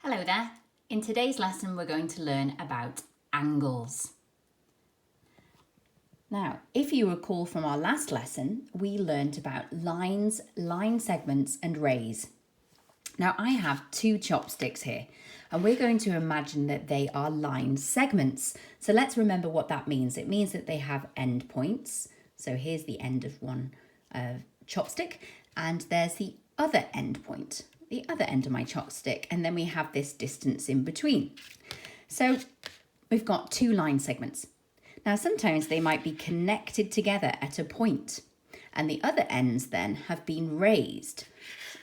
Hello there. In today's lesson we're going to learn about angles. Now, if you recall from our last lesson, we learned about lines, line segments and rays. Now I have two chopsticks here and we're going to imagine that they are line segments. So let's remember what that means. It means that they have end points. So here's the end of one chopstick and there's the other end point, the other end of my chopstick, and then we have this distance in between. So we've got two line segments. Now sometimes they might be connected together at a point and the other ends then have been raised.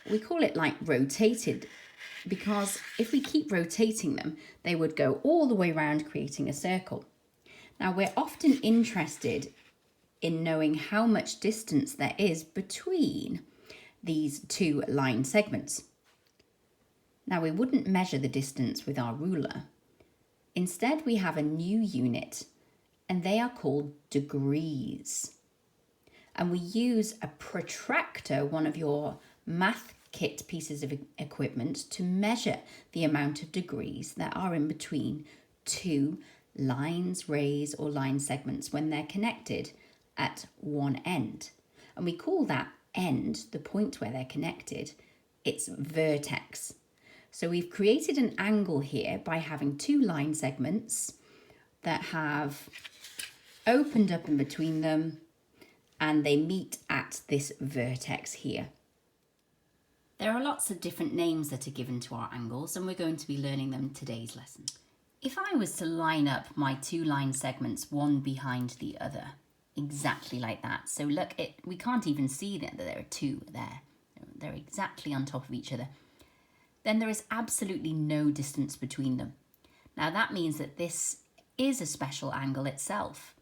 We call it like rotated because if we keep rotating them, they would go all the way around creating a circle. Now we're often interested in knowing how much distance there is between these two line segments. Now we wouldn't measure the distance with our ruler. Instead, we have a new unit and they are called degrees. And we use a protractor, one of your math kit pieces of equipment, to measure the amount of degrees that are in between two lines, rays or line segments when they're connected at one end. And we call that end, the point where they're connected, its vertex. So we've created an angle here by having two line segments that have opened up in between them and they meet at this vertex here. There are lots of different names that are given to our angles and we're going to be learning them in today's lesson. If I was to line up my two line segments one behind the other, exactly like that. So look, we can't even see that there are two there. They're exactly on top of each other. Then there is absolutely no distance between them. Now that means that this is a special angle itself.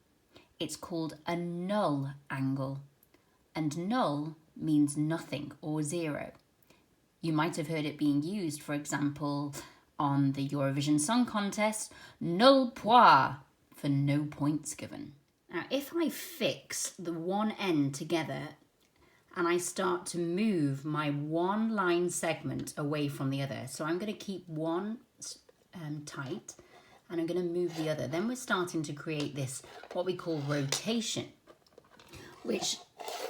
It's called a null angle, and null means nothing or zero. You might have heard it being used, for example, on the Eurovision Song Contest, null point, for no points given. Now if I fix the one end together and I start to move my one line segment away from the other. So I'm going to keep one tight and I'm going to move the other. Then we're starting to create this, what we call rotation, which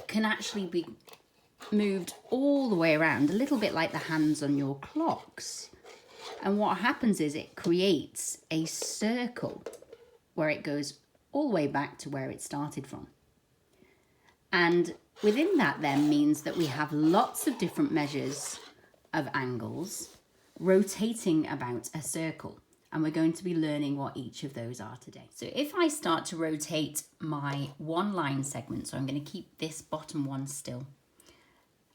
can actually be moved all the way around, a little bit like the hands on your clocks. And what happens is it creates a circle where it goes all the way back to where it started from. And within that then means that we have lots of different measures of angles rotating about a circle. And we're going to be learning what each of those are today. So if I start to rotate my one line segment, so I'm going to keep this bottom one still.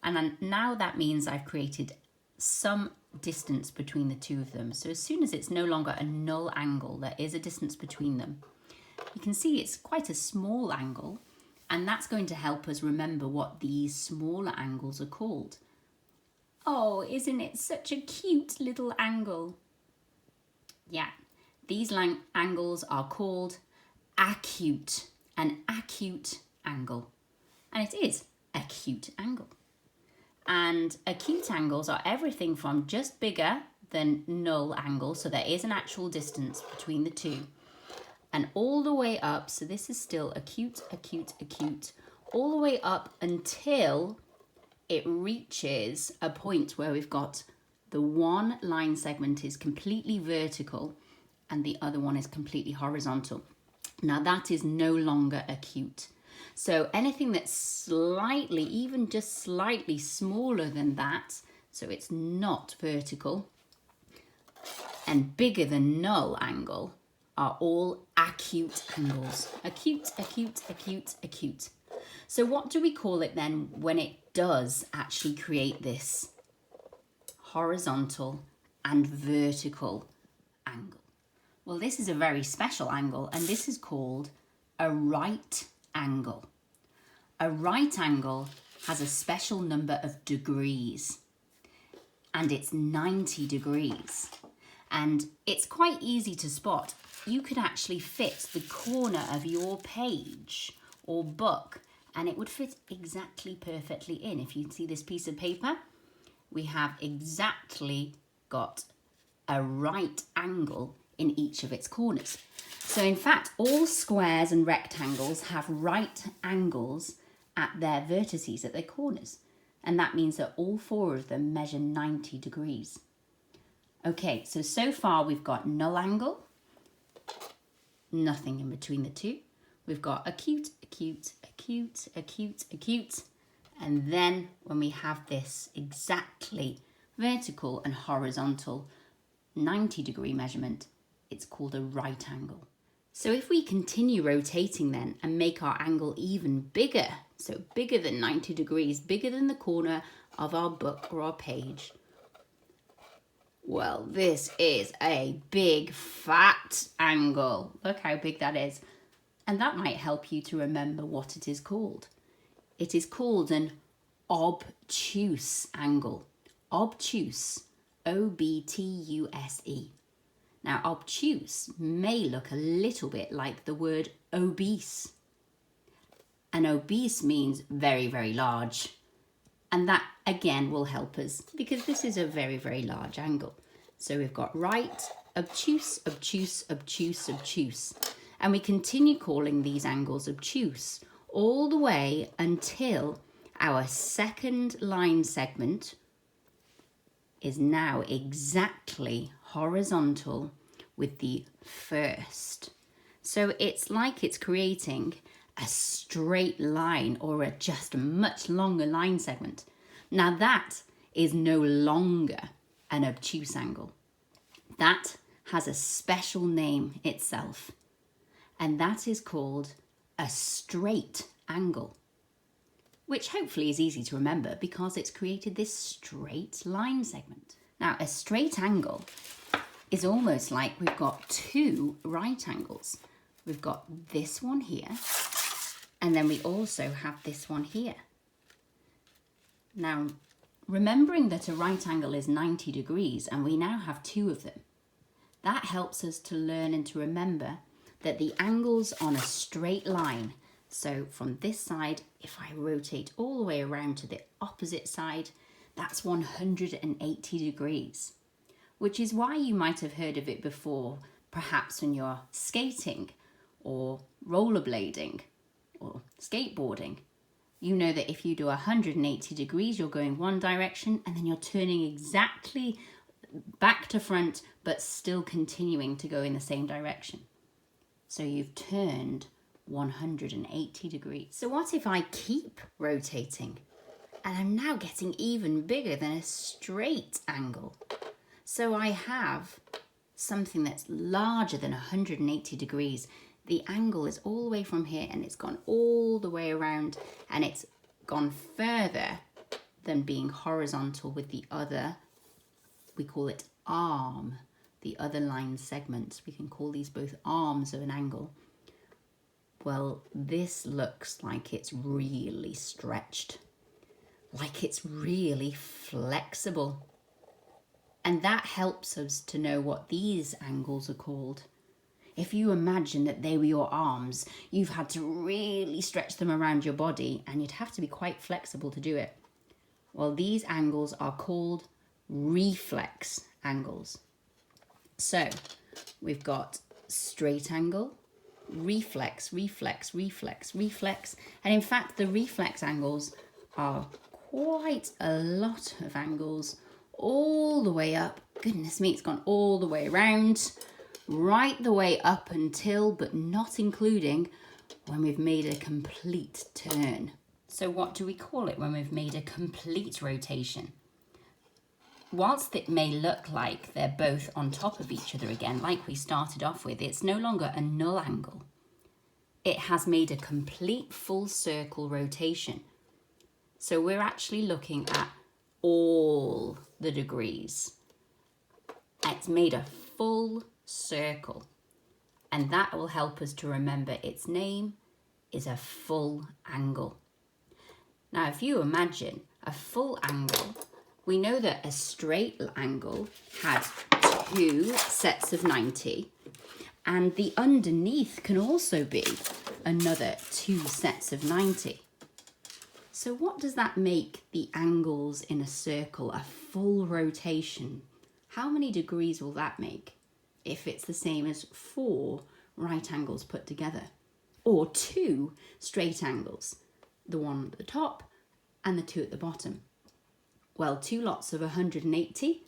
And then now that means I've created some distance between the two of them. So as soon as it's no longer a null angle, there is a distance between them. You can see it's quite a small angle. And that's going to help us remember what these smaller angles are called. Oh, isn't it such a cute little angle? Yeah, these angles are called acute, an acute angle. And it is acute angle. And acute angles are everything from just bigger than null angles, so there is an actual distance between the two, and all the way up, so this is still acute, acute, acute, all the way up until it reaches a point where we've got the one line segment is completely vertical and the other one is completely horizontal. Now that is no longer acute. So anything that's slightly, even just slightly smaller than that, so it's not vertical, and bigger than null angle, are all acute angles. Acute, acute, acute, acute. So what do we call it then when it does actually create this horizontal and vertical angle? Well, this is a very special angle and this is called a right angle. A right angle has a special number of degrees and it's 90 degrees. And it's quite easy to spot. You could actually fit the corner of your page or book and it would fit exactly perfectly in. If you see this piece of paper, we have exactly got a right angle in each of its corners. So in fact, all squares and rectangles have right angles at their vertices, at their corners. And that means that all four of them measure 90 degrees. Okay, so far we've got null angle, nothing in between the two. We've got acute, acute, acute, acute, acute. And then when we have this exactly vertical and horizontal 90-degree measurement, it's called a right angle. So if we continue rotating then and make our angle even bigger, so bigger than 90 degrees, bigger than the corner of our book or our page, well, this is a big fat angle. Look how big that is. And that might help you to remember what it is called. It is called an obtuse angle. Obtuse, O-B-T-U-S-E. Now, obtuse may look a little bit like the word obese. And obese means very, very large. And that, again, will help us because this is a very, very large angle. So we've got right, obtuse, obtuse, obtuse, obtuse. And we continue calling these angles obtuse all the way until our second line segment is now exactly horizontal with the first. So it's like it's creating a straight line or just a much longer line segment. Now that is no longer an obtuse angle. That has a special name itself, and that is called a straight angle, which hopefully is easy to remember because it's created this straight line segment. Now, a straight angle is almost like we've got two right angles. We've got this one here, and then we also have this one here. Now, remembering that a right angle is 90 degrees, and we now have two of them, that helps us to learn and to remember that the angles on a straight line, so from this side, if I rotate all the way around to the opposite side, that's 180 degrees, which is why you might have heard of it before, perhaps when you're skating or rollerblading or skateboarding. You know that if you do 180 degrees, you're going one direction and then you're turning exactly back to front, but still continuing to go in the same direction. So you've turned 180 degrees. So what if I keep rotating and I'm now getting even bigger than a straight angle? So I have something that's larger than 180 degrees. The angle is all the way from here and it's gone all the way around, and it's gone further than being horizontal with the other, we call it arm, the other line segments. We can call these both arms of an angle. Well, this looks like it's really stretched, like it's really flexible. And that helps us to know what these angles are called. If you imagine that they were your arms, you've had to really stretch them around your body, and you'd have to be quite flexible to do it. Well, these angles are called reflex angles. So we've got straight angle, reflex, reflex, reflex, reflex. And in fact, the reflex angles are quite a lot of angles all the way up. Goodness me, it's gone all the way around, right the way up until, but not including, when we've made a complete turn. So what do we call it when we've made a complete rotation? Whilst it may look like they're both on top of each other again, like we started off with, it's no longer a null angle. It has made a complete full circle rotation. So we're actually looking at all the degrees. It's made a full circle, and that will help us to remember its name is a full angle. Now, if you imagine a full angle, we know that a straight angle had two sets of 90, and the underneath can also be another two sets of 90. So what does that make the angles in a circle, a full rotation, How many degrees will that make if it's the same as 4 right angles put together? Or 2 straight angles, the one at the top and the 2 at the bottom? Well, 2 lots of 180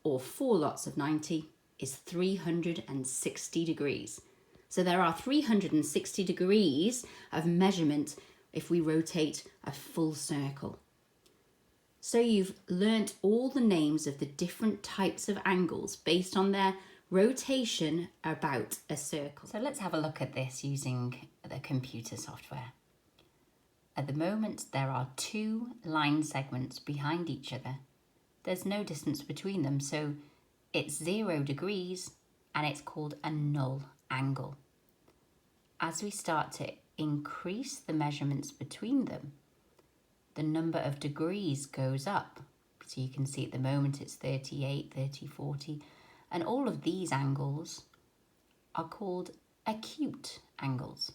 or 4 lots of 90 is 360 degrees. So there are 360 degrees of measurement if we rotate a full circle. So you've learnt all the names of the different types of angles based on their rotation about a circle. So let's have a look at this using the computer software. At the moment, there are 2 line segments behind each other. There's no distance between them, so it's 0 degrees and it's called a null angle. As we start to increase the measurements between them, the number of degrees goes up. So you can see at the moment it's 38, 30, 40, and all of these angles are called acute angles.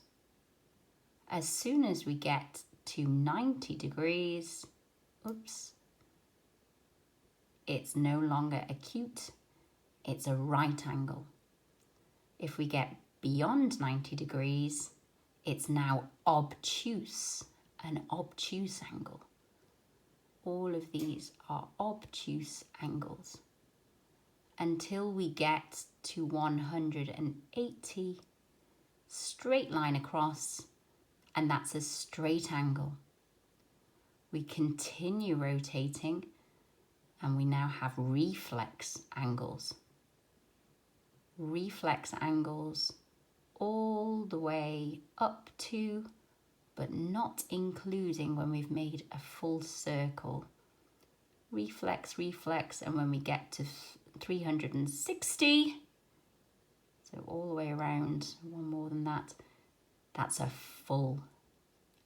As soon as we get to 90 degrees, it's no longer acute, it's a right angle. If we get beyond 90 degrees, it's now obtuse, an obtuse angle. All of these are obtuse angles until we get to 180, straight line across, and that's a straight angle. We continue rotating and we now have reflex angles. Reflex angles all the way up to, but not including when we've made a full circle. Reflex, reflex, and when we get to 360, so all the way around, one more than that, that's a full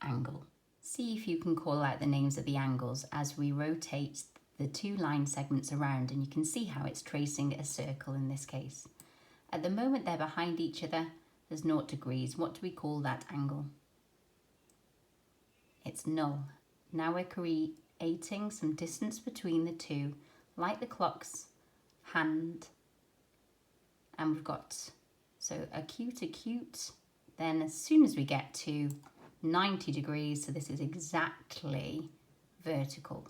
angle. See if you can call out the names of the angles as we rotate the 2 line segments around, and you can see how it's tracing a circle in this case. At the moment they're behind each other, there's 0 degrees. What do we call that angle? It's null. Now we're creating some distance between the 2, like the clock's hand, and we've got, so acute, acute, then as soon as we get to 90 degrees, so this is exactly vertical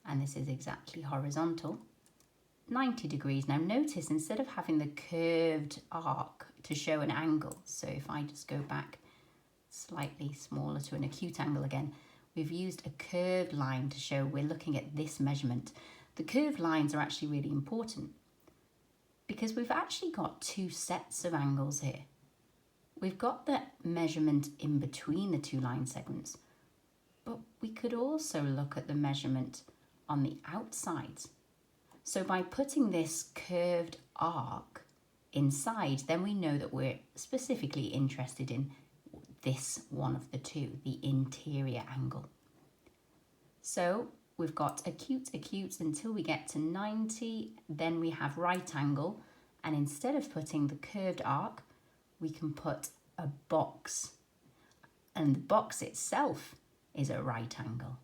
and this is exactly horizontal, 90 degrees. Now notice, instead of having the curved arc to show an angle, so if I just go back slightly smaller to an acute angle again, we've used a curved line to show we're looking at this measurement. The curved lines are actually really important because we've actually got 2 sets of angles here. We've got the measurement in between the 2 line segments, but we could also look at the measurement on the outside. So by putting this curved arc inside, then we know that we're specifically interested in this one of the 2, the interior angle. So we've got acute, acute until we get to 90, then we have right angle, and instead of putting the curved arc, we can put a box, and the box itself is a right angle.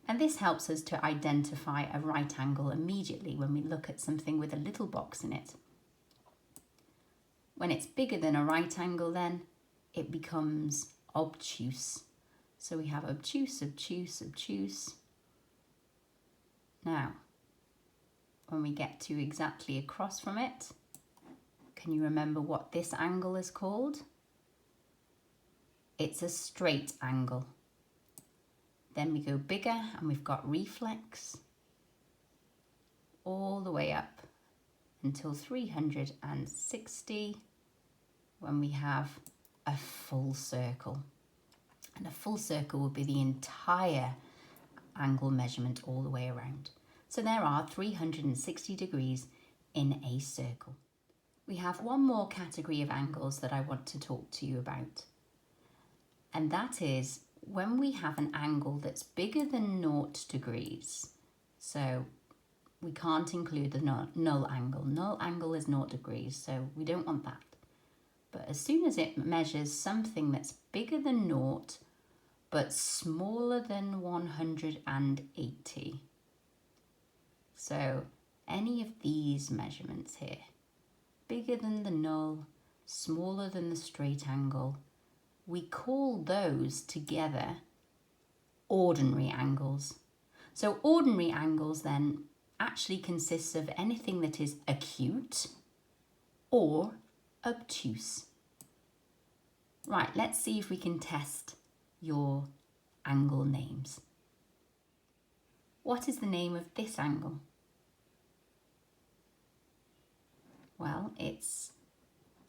And this helps us to identify a right angle immediately when we look at something with a little box in it. When it's bigger than a right angle, then it becomes obtuse. So we have obtuse, obtuse, obtuse. Now, when we get to exactly across from it, can you remember what this angle is called? It's a straight angle. Then we go bigger and we've got reflex all the way up until 360 when we have a full circle. And a full circle will be the entire angle measurement all the way around. So there are 360 degrees in a circle. We have one more category of angles that I want to talk to you about. And that is when we have an angle that's bigger than 0 degrees. So we can't include the null angle. Null angle is 0 degrees, so we don't want that. But as soon as it measures something that's bigger than 0 but smaller than 180. So any of these measurements here, bigger than the null, smaller than the straight angle, we call those together ordinary angles. So ordinary angles then actually consists of anything that is acute or obtuse. Right, let's see if we can test your angle names. What is the name of this angle? Well, it's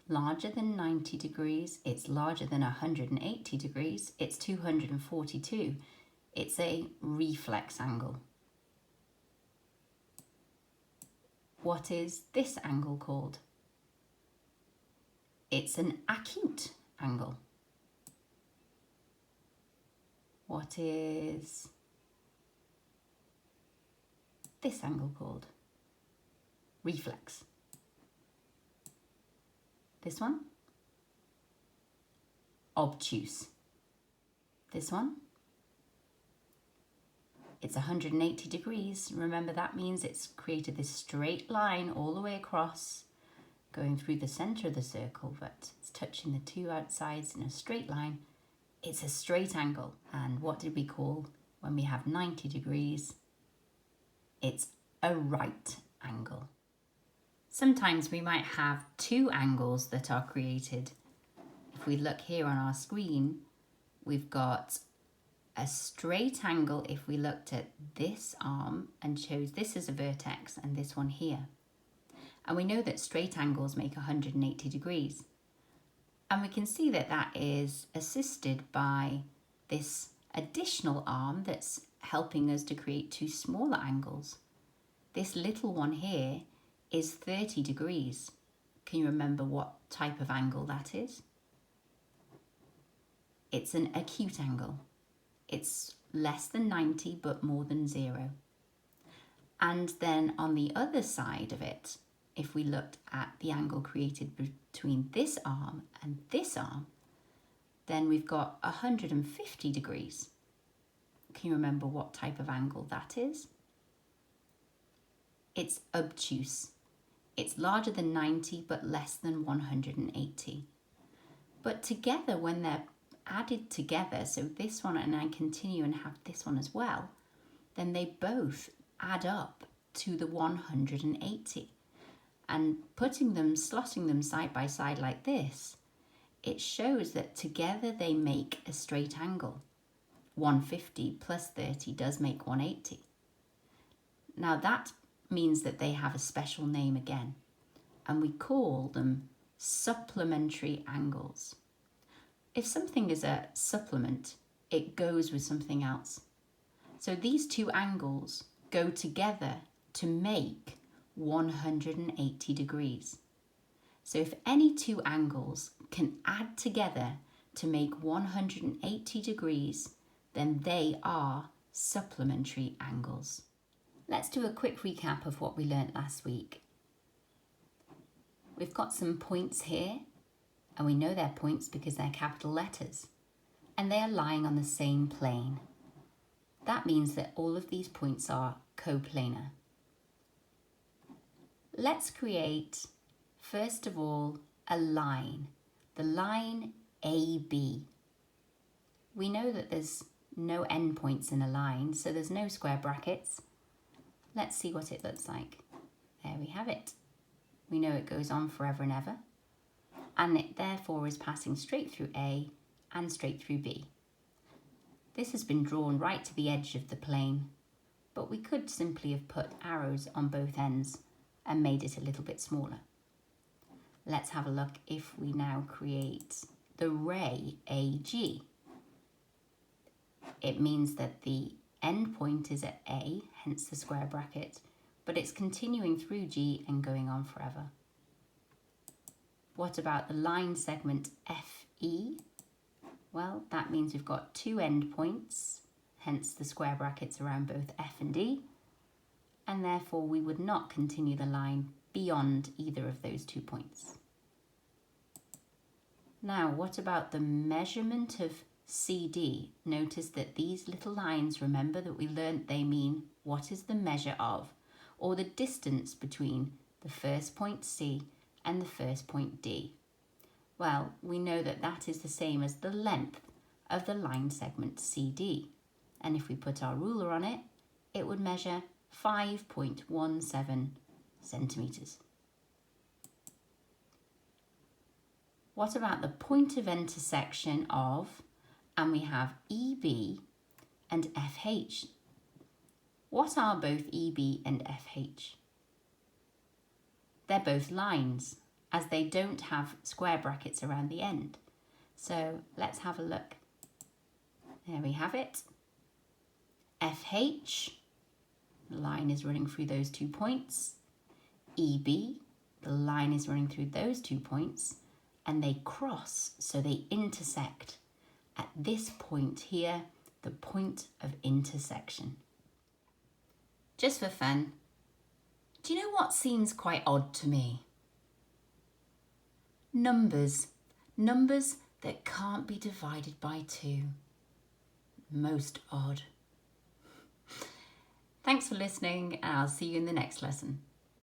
larger than 90 degrees, it's larger than 180 degrees, it's 242. It's a reflex angle. What is this angle called? It's an acute angle. What is this angle called? Reflex. This one? Obtuse. This one? It's 180 degrees. Remember, that means it's created this straight line all the way across, going through the center of the circle, but it's touching the two outsides in a straight line. It's a straight angle. And what did we call when we have 90 degrees? It's a right angle. Sometimes we might have two angles that are created. If we look here on our screen, we've got a straight angle if we looked at this arm and chose this as a vertex and this one here. And we know that straight angles make 180 degrees. And we can see that that is assisted by this additional arm that's helping us to create two smaller angles. This little one here is 30 degrees. Can you remember what type of angle that is? It's an acute angle. It's less than 90 but more than 0. And then on the other side of it, if we looked at the angle created between this arm and this arm, then we've got 150 degrees. Can you remember what type of angle that is? It's obtuse. It's larger than 90 but less than 180. But together, when they're added together, so this one and I continue and have this one as well, then they both add up to the 180. And putting them, slotting them side by side like this, it shows that together they make a straight angle. 150 plus 30 does make 180. Now that means that they have a special name again, and we call them supplementary angles. If something is a supplement, it goes with something else. So these two angles go together to make 180 degrees. So if any two angles can add together to make 180 degrees, then they are supplementary angles. Let's do a quick recap of what we learnt last week. We've got some points here, and we know they're points because they're capital letters, and they are lying on the same plane. That means that all of these points are coplanar. Let's create, first of all, a line, the line AB. We know that there's no endpoints in a line, so there's no square brackets. Let's see what it looks like. There we have it. We know it goes on forever and ever, and it therefore is passing straight through A and straight through B. This has been drawn right to the edge of the plane, but we could simply have put arrows on both ends and made it a little bit smaller. Let's have a look if we now create the ray AG. It means that the end point is at A, hence the square bracket, but it's continuing through G and going on forever. What about the line segment FE? Well, that means we've got two endpoints, hence the square brackets around both F and E, and therefore we would not continue the line beyond either of those 2 points. Now, what about the measurement of CD? Notice that these little lines, remember that we learnt they mean what is the measure of, or the distance between the first point C and the first point D? Well, we know that that is the same as the length of the line segment CD. And if we put our ruler on it, it would measure 5.17 centimetres. What about the point of intersection of, and we have EB and FH. What are both EB and FH? They're both lines, as they don't have square brackets around the end. So let's have a look. There we have it. FH, the line is running through those 2 points. EB, the line is running through those 2 points, and they cross, so they intersect at this point here, the point of intersection. Just for fun, do you know what seems quite odd to me? Numbers that can't be divided by 2. Most odd. Thanks for listening, and I'll see you in the next lesson.